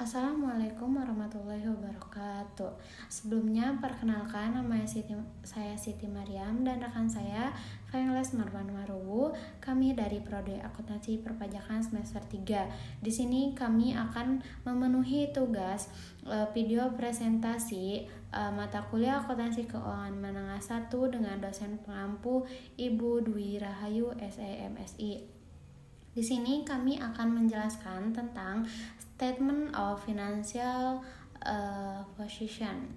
Assalamualaikum warahmatullahi wabarakatuh. Sebelumnya perkenalkan, saya Siti Mariam dan rekan saya Fengles Marwan Maruwu. Kami dari Prodi Akuntansi Perpajakan semester 3. Di sini kami akan memenuhi tugas video presentasi mata kuliah Akuntansi Keuangan Menengah 1 dengan dosen pengampu Ibu Dwi Rahayu SEMSI. Di sini kami akan menjelaskan tentang Statement of Financial Position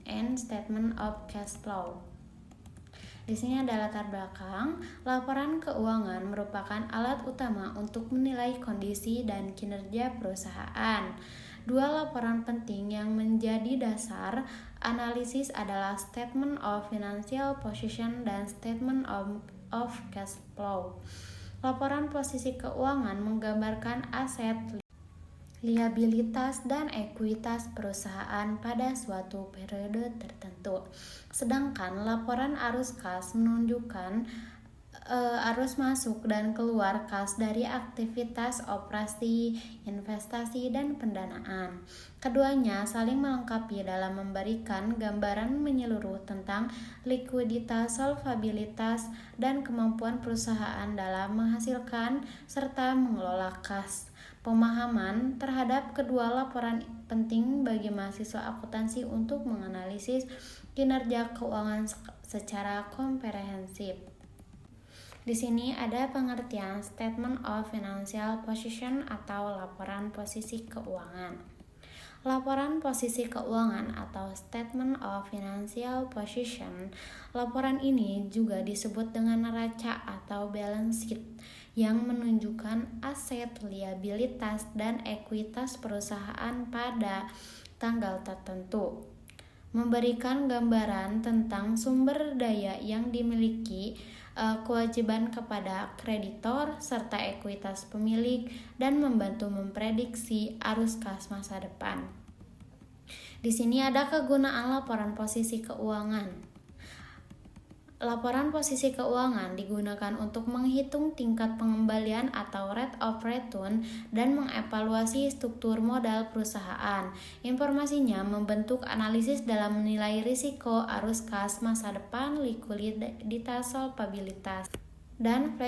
and Statement of Cash Flow. Di sini ada latar belakang. Laporan keuangan merupakan alat utama untuk menilai kondisi dan kinerja perusahaan. Dua laporan penting yang menjadi dasar analisis adalah Statement of Financial Position dan Statement of Cash Flow. Laporan posisi keuangan menggambarkan aset, liabilitas, dan ekuitas perusahaan pada suatu periode tertentu. Sedangkan laporan arus kas menunjukkan arus masuk dan keluar kas dari aktivitas operasi, investasi, dan pendanaan. Keduanya saling melengkapi dalam memberikan gambaran menyeluruh tentang likuiditas, solvabilitas, dan kemampuan perusahaan dalam menghasilkan serta mengelola kas. Pemahaman terhadap kedua laporan penting bagi mahasiswa akuntansi untuk menganalisis kinerja keuangan secara komprehensif. Di sini ada pengertian Statement of Financial Position atau laporan posisi keuangan. Laporan posisi keuangan atau Statement of Financial Position. Laporan ini juga disebut dengan neraca atau balance sheet yang menunjukkan aset, liabilitas, dan ekuitas perusahaan pada tanggal tertentu. Memberikan gambaran tentang sumber daya yang dimiliki, kewajiban kepada kreditor, serta ekuitas pemilik, dan membantu memprediksi arus kas masa depan. Di sini ada kegunaan laporan posisi keuangan. Laporan posisi keuangan digunakan untuk menghitung tingkat pengembalian atau rate of return dan mengevaluasi struktur modal perusahaan. Informasinya membentuk analisis dalam menilai risiko arus kas masa depan, likuiditas, solvabilitas, dan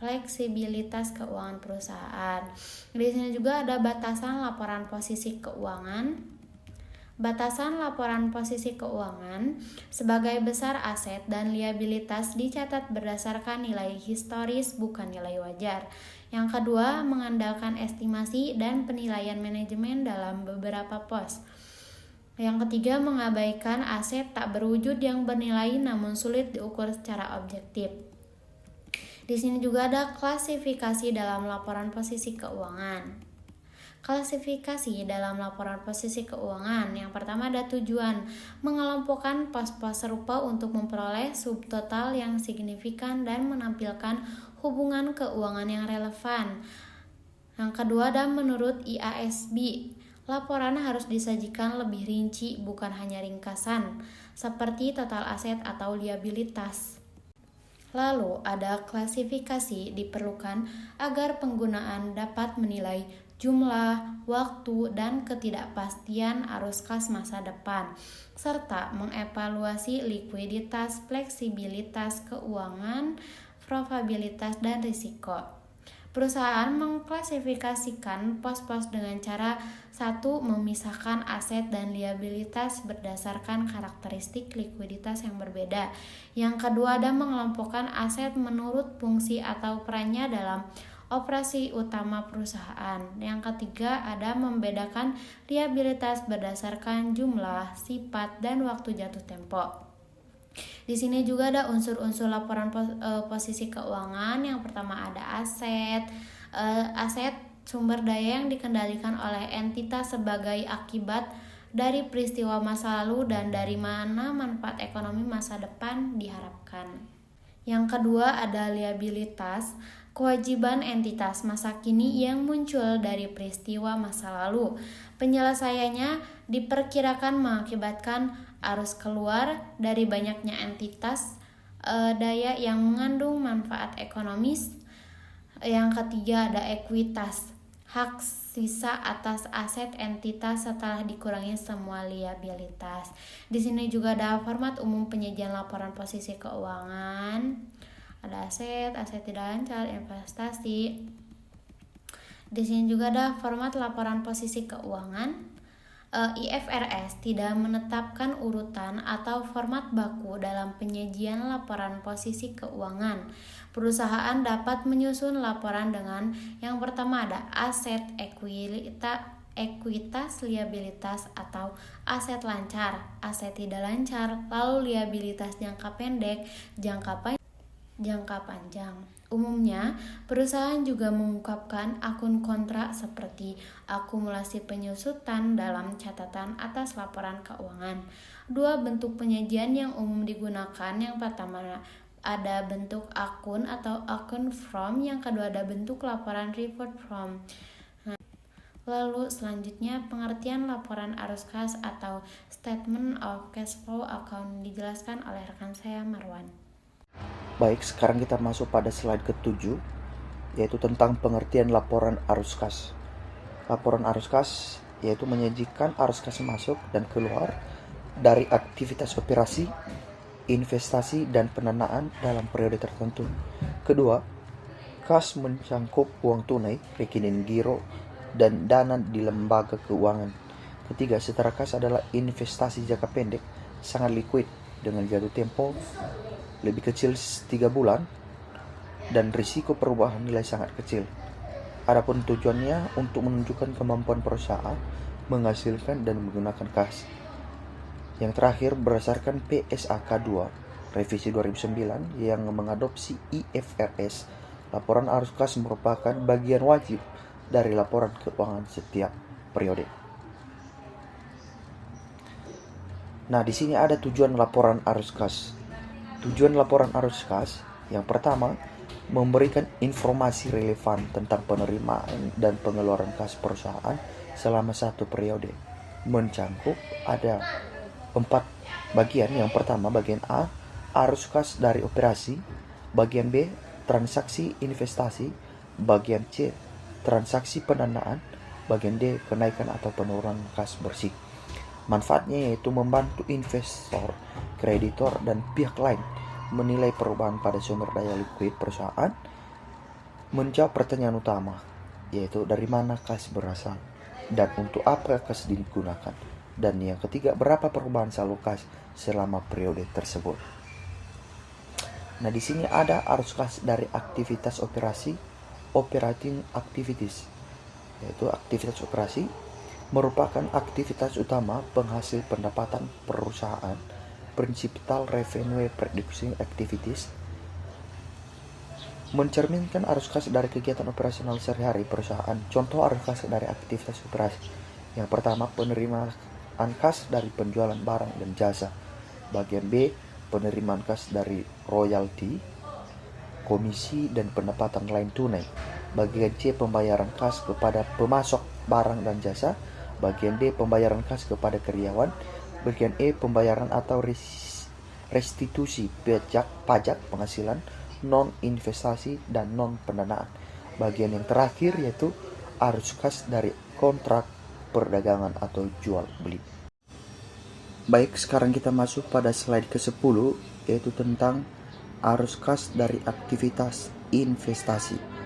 fleksibilitas keuangan perusahaan. Di sini juga ada batasan laporan posisi keuangan. Batasan laporan posisi keuangan sebagai besar aset dan liabilitas dicatat berdasarkan nilai historis bukan nilai wajar. Yang kedua, mengandalkan estimasi dan penilaian manajemen dalam beberapa pos. Yang ketiga, mengabaikan aset tak berwujud yang bernilai namun sulit diukur secara objektif. Di sini juga ada klasifikasi dalam laporan posisi keuangan. Klasifikasi dalam laporan posisi keuangan. Yang pertama ada tujuan, mengelompokkan pos-pos serupa untuk memperoleh subtotal yang signifikan dan menampilkan hubungan keuangan yang relevan. Yang kedua ada menurut IASB, laporan harus disajikan lebih rinci bukan hanya ringkasan, seperti total aset atau liabilitas. Lalu ada klasifikasi diperlukan agar penggunaan dapat menilai jumlah, waktu, dan ketidakpastian arus kas masa depan, serta mengevaluasi likuiditas, fleksibilitas keuangan, probabilitas, dan risiko. Perusahaan mengklasifikasikan pos-pos dengan cara 1. Memisahkan aset dan liabilitas berdasarkan karakteristik likuiditas yang berbeda. Yang kedua ada mengelompokkan aset menurut fungsi atau perannya dalam operasi utama perusahaan. Yang ketiga ada membedakan liabilitas berdasarkan jumlah, sifat, dan waktu jatuh tempo. Di sini juga ada unsur-unsur laporan posisi keuangan. Yang pertama ada aset. Aset sumber daya yang dikendalikan oleh entitas sebagai akibat dari peristiwa masa lalu dan dari mana manfaat ekonomi masa depan diharapkan. Yang kedua ada liabilitas, kewajiban entitas masa kini yang muncul dari peristiwa masa lalu. Penyelesaiannya diperkirakan mengakibatkan arus keluar dari banyaknya entitas daya yang mengandung manfaat ekonomis. Yang ketiga ada ekuitas, hak sisa atas aset entitas setelah dikurangi semua liabilitas. Di sini juga ada format umum penyajian laporan posisi keuangan. Ada aset tidak lancar, investasi. Di sini juga ada format laporan posisi keuangan. IFRS tidak menetapkan urutan atau format baku dalam penyajian laporan posisi keuangan. Perusahaan dapat menyusun laporan dengan yang pertama ada aset, ekuitas, liabilitas atau aset lancar, aset tidak lancar, lalu liabilitas jangka pendek, jangka panjang. Umumnya, perusahaan juga mengungkapkan akun kontrak seperti akumulasi penyusutan dalam catatan atas laporan keuangan. Dua bentuk penyajian yang umum digunakan, yang pertama ada bentuk akun atau akun from, yang kedua ada bentuk laporan report from. Lalu selanjutnya pengertian laporan arus kas atau statement of cash flow account dijelaskan oleh rekan saya Marwan. Baik, sekarang kita masuk pada slide ke-7, yaitu tentang pengertian laporan arus kas. Laporan arus kas yaitu menyajikan arus kas masuk dan keluar dari aktivitas operasi, investasi, dan pendanaan dalam periode tertentu. Kedua, kas mencangkup uang tunai, rekening giro, dan dana di lembaga keuangan. Ketiga, setara kas adalah investasi jangka pendek, sangat liquid dengan jatuh tempo lebih kecil 3 bulan dan risiko perubahan nilai sangat kecil. Adapun tujuannya untuk menunjukkan kemampuan perusahaan menghasilkan dan menggunakan kas. Yang terakhir, berdasarkan PSAK 2 revisi 2009 yang mengadopsi IFRS, laporan arus kas merupakan bagian wajib dari laporan keuangan setiap periode. Nah, di sini ada tujuan laporan arus kas. Tujuan laporan arus kas yang pertama, memberikan informasi relevan tentang penerimaan dan pengeluaran kas perusahaan selama satu periode. Mencangkup ada 4 bagian. Yang pertama, bagian A, arus kas dari operasi. Bagian B, transaksi investasi. Bagian C, transaksi pendanaan. Bagian D, kenaikan atau penurunan kas bersih. Manfaatnya yaitu membantu investor, kreditor, dan pihak lain menilai perubahan pada sumber daya likuid perusahaan, menjawab pertanyaan utama, yaitu dari mana kas berasal dan untuk apa kas digunakan, dan yang ketiga, berapa perubahan saldo kas selama periode tersebut. Nah, di sini ada arus kas dari aktivitas operasi, operating activities, yaitu aktivitas operasi merupakan aktivitas utama penghasil pendapatan perusahaan, principal revenue producing activities, mencerminkan arus kas dari kegiatan operasional sehari-hari perusahaan. Contoh arus kas dari aktivitas operasi. Yang pertama, penerimaan kas dari penjualan barang dan jasa. Bagian B, penerimaan kas dari royalti, komisi, dan pendapatan lain tunai. Bagian C, pembayaran kas kepada pemasok barang dan jasa. Bagian D, pembayaran kas kepada karyawan. Bagian E, pembayaran atau restitusi pajak penghasilan non-investasi dan non-pendanaan. Bagian yang terakhir yaitu arus kas dari kontrak perdagangan atau jual beli. Baik, sekarang kita masuk pada slide ke-10, yaitu tentang arus kas dari aktivitas investasi.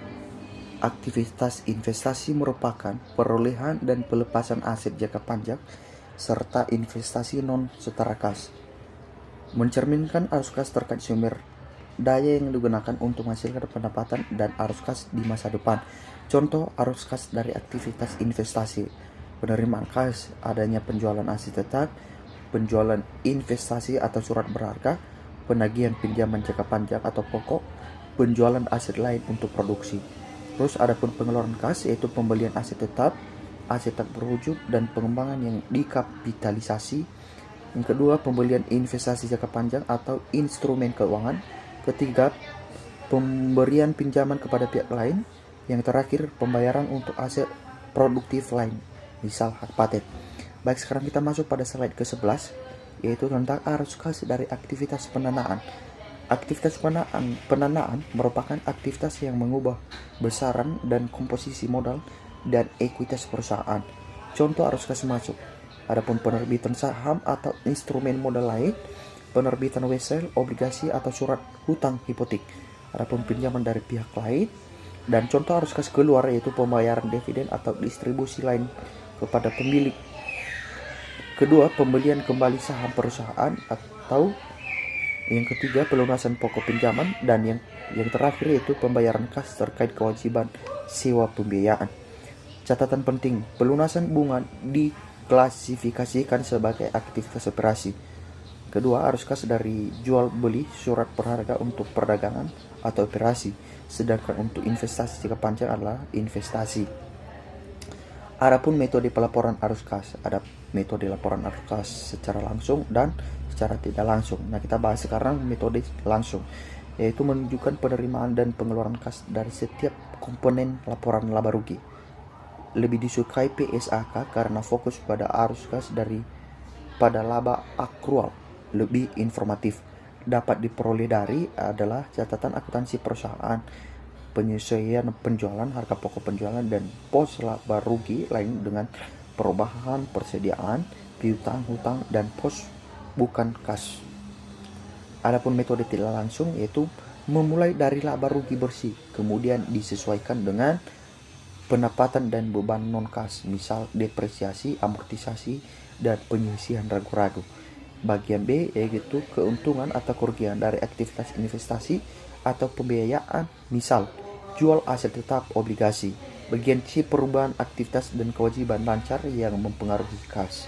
Aktivitas investasi merupakan perolehan dan pelepasan aset jangka panjang serta investasi non-setara kas. Mencerminkan arus kas terkait sumber daya yang digunakan untuk menghasilkan pendapatan dan arus kas di masa depan. Contoh arus kas dari aktivitas investasi: penerimaan kas, adanya penjualan aset tetap, penjualan investasi atau surat berharga, penagihan pinjaman jangka panjang atau pokok, penjualan aset lain untuk produksi. Terus adapun pengeluaran kas yaitu pembelian aset tetap, aset tak berwujud, dan pengembangan yang dikapitalisasi. Yang kedua, pembelian investasi jangka panjang atau instrumen keuangan. Ketiga, pemberian pinjaman kepada pihak lain. Yang terakhir, pembayaran untuk aset produktif lain, misal hak paten. Baik, sekarang kita masuk pada slide ke-11, yaitu tentang arus kas dari aktivitas pendanaan. Aktivitas pendanaan merupakan aktivitas yang mengubah besaran dan komposisi modal dan ekuitas perusahaan. Contoh arus kas masuk. Adapun penerbitan saham atau instrumen modal lain, penerbitan wesel, obligasi atau surat hutang hipotek. Adapun pinjaman dari pihak lain, dan contoh arus kas keluar yaitu pembayaran dividen atau distribusi lain kepada pemilik. Kedua, pembelian kembali saham perusahaan, atau yang ketiga pelunasan pokok pinjaman, dan yang terakhir yaitu pembayaran kas terkait kewajiban sewa pembiayaan. Catatan penting, pelunasan bunga diklasifikasikan sebagai aktivitas operasi. Kedua, arus kas dari jual beli surat berharga untuk perdagangan atau operasi, sedangkan untuk investasi jangka panjang adalah investasi. Adapun metode pelaporan arus kas, ada metode laporan arus kas secara langsung dan secara tidak langsung. Nah, kita bahas sekarang metode langsung, yaitu menunjukkan penerimaan dan pengeluaran kas dari setiap komponen laporan laba rugi. Lebih disukai PSAK karena fokus pada arus kas pada laba akrual, lebih informatif. Dapat diperoleh dari adalah catatan akuntansi perusahaan, penyesuaian penjualan, harga pokok penjualan, dan pos laba rugi lain dengan perubahan persediaan, piutang, hutang, dan pos bukan kas. Adapun metode tidak langsung yaitu memulai dari laba rugi bersih, kemudian disesuaikan dengan pendapatan dan beban non-kas, misal depresiasi, amortisasi, dan penyisihan ragu-ragu. Bagian B yaitu keuntungan atau kerugian dari aktivitas investasi atau pembiayaan, misal jual aset tetap, obligasi. Bagian C, perubahan aktivitas dan kewajiban lancar yang mempengaruhi kas.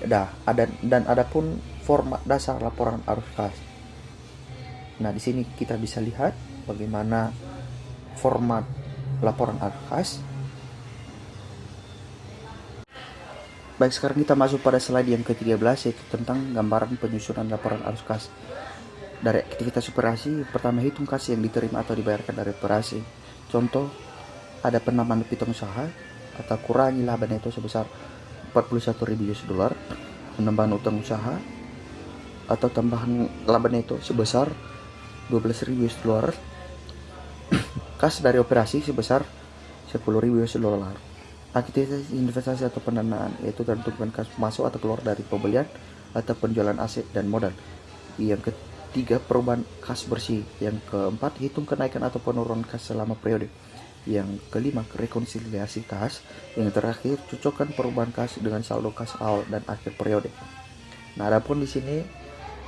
Adapun format dasar laporan arus kas. Nah, di sini kita bisa lihat bagaimana format laporan arus kas. Baik, sekarang kita masuk pada slide yang ke-13 yaitu tentang gambaran penyusunan laporan arus kas. Dari aktivitas operasi, pertama hitung kas yang diterima atau dibayarkan dari operasi. Contoh, ada penambahan piutang usaha atau kurangi laba neto sebesar 41.000 US dollar, penambahan utang usaha atau tambahan laba neto sebesar 12.000 US dollar, kas dari operasi sebesar 10.000 US dollar. Aktivitas investasi atau pendanaan yaitu tentukan kas masuk atau keluar dari pembelian atau penjualan aset dan modal. Yang ketiga, perubahan kas bersih. Yang keempat, hitung kenaikan atau penurunan kas selama periode. Yang kelima, rekonsiliasi kas. Yang terakhir, cocokkan perubahan kas dengan saldo kas awal dan akhir periode. Nah, adapun di sini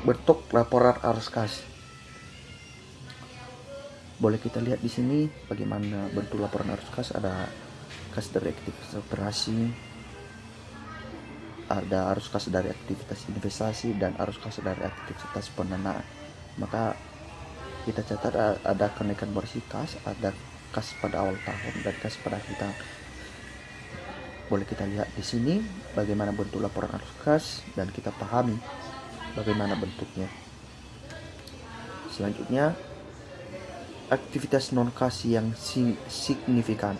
bentuk laporan arus kas. Boleh kita lihat di sini bagaimana bentuk laporan arus kas. Ada kas dari aktivitas operasi, ada arus kas dari aktivitas investasi, dan arus kas dari aktivitas pendanaan. Maka kita catat ada kenaikan bersih kas, ada kas pada awal tahun dan kas pada akhir tahun. Boleh kita lihat di sini bagaimana bentuk laporan arus kas dan kita pahami bagaimana bentuknya. Selanjutnya, aktivitas non kas yang signifikan.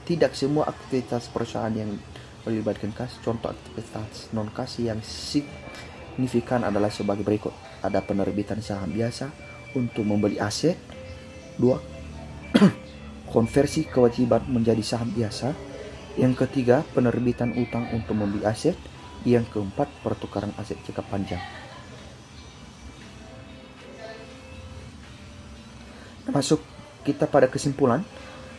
Tidak semua aktivitas perusahaan yang melibatkan kas. Contoh aktivitas non kas yang signifikan adalah sebagai berikut. Ada penerbitan saham biasa untuk membeli aset. 2. Konversi kewajiban menjadi saham biasa. Yang ketiga, penerbitan utang untuk membeli aset. Yang keempat, pertukaran aset jangka panjang. Masuk kita pada kesimpulan.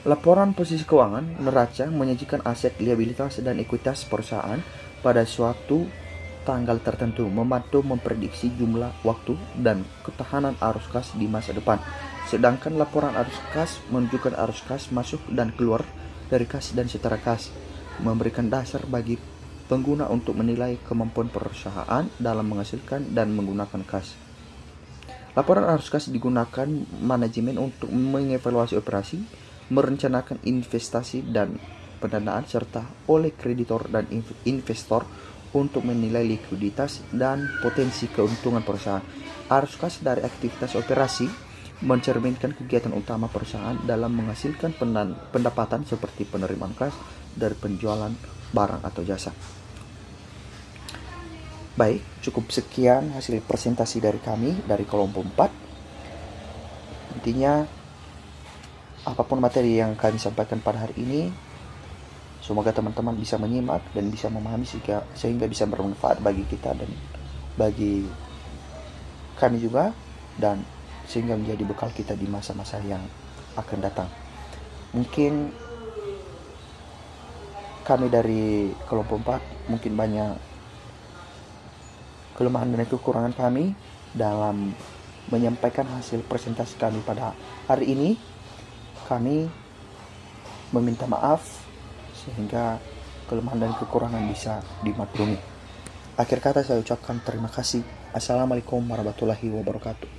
Laporan posisi keuangan neraca menyajikan aset, liabilitas, dan ekuitas perusahaan pada suatu tanggal tertentu, membantu memprediksi jumlah, waktu, dan ketahanan arus kas di masa depan. Sedangkan laporan arus kas menunjukkan arus kas masuk dan keluar dari kas dan setara kas, memberikan dasar bagi pengguna untuk menilai kemampuan perusahaan dalam menghasilkan dan menggunakan kas. Laporan arus kas digunakan manajemen untuk mengevaluasi operasi, merencanakan investasi dan pendanaan, serta oleh kreditor dan investor untuk menilai likuiditas dan potensi keuntungan perusahaan. Arus kas dari aktivitas operasi mencerminkan kegiatan utama perusahaan dalam menghasilkan pendapatan seperti penerimaan kas dari penjualan barang atau jasa. Baik, cukup sekian hasil presentasi dari kami dari kelompok 4. Intinya apapun materi yang kami sampaikan pada hari ini, semoga teman-teman bisa menyimak dan bisa memahami sehingga bisa bermanfaat bagi kita dan bagi kami juga, dan sehingga menjadi bekal kita di masa-masa yang akan datang. Mungkin kami dari kelompok 4 mungkin banyak kelemahan dan kekurangan kami dalam menyampaikan hasil presentasi kami pada hari ini. Kami meminta maaf sehingga kelemahan dan kekurangan bisa dimaklumi. Akhir kata saya ucapkan terima kasih. Assalamualaikum warahmatullahi wabarakatuh.